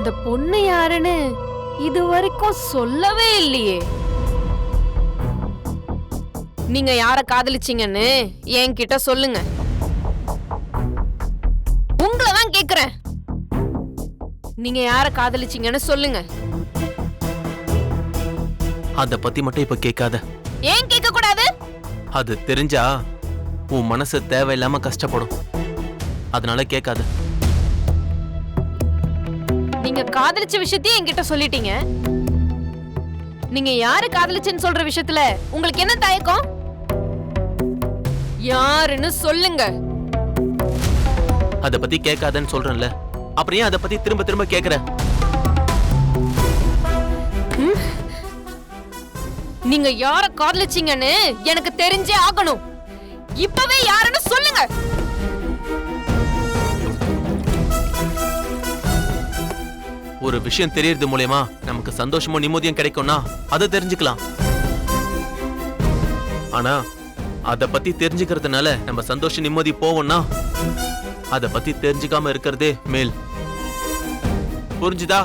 அந்த பொண்ணு யாருன்னு இது வரைக்கும் சொல்லவே இல்லையே. நீங்க யார காதலிச்சீங்கன்னு என்கிட்ட சொல்லுங்க. உங்களை தான் கேக்குறேன். நீங்க யார காதலிச்சீங்கன்னு சொல்லுங்க. அத பத்தி மட்டும் இப்ப கேட்காத. ஏன் கேட்க கூடாது? அது தெரிஞ்சா உன் மனசு தேவையில்லாம கஷ்டப்படும். அதனால கேட்காத. நீங்க காதலிச்ச விஷயத்தையும் என்கிட்ட சொல்லிட்டீங்க. நீங்க யாரு காதலிச்சேன்னு சொல்ற விஷயத்துல உங்களுக்கு என்ன தயக்கம்? யாருன்னு சொல்லுங்க. அத பத்தி கேட்காதன்னு சொல்றேன்ல, அப்புறம் ஏன் அத பத்தி திரும்ப திரும்ப கேக்குற? நீங்க யார காதலிச்சீங்கன்னு எனக்கு தெரிஞ்சே ஆகணும். இப்பவே யாருன்னு சொல்லுங்க. ஒரு விஷயம் தெரியறது மூலமா நமக்கு சந்தோஷமும் நிம்மதியும் கிடைக்கும்னா அதை தெரிஞ்சுக்கலாம். ஆனா அத பத்தி தெரிஞ்சுக்கிறதுனால நம்ம சந்தோஷம் நிம்மதி போவோம்னா அத பத்தி தெரிஞ்சுக்காம இருக்கிறதே மேல். புரிஞ்சுதா?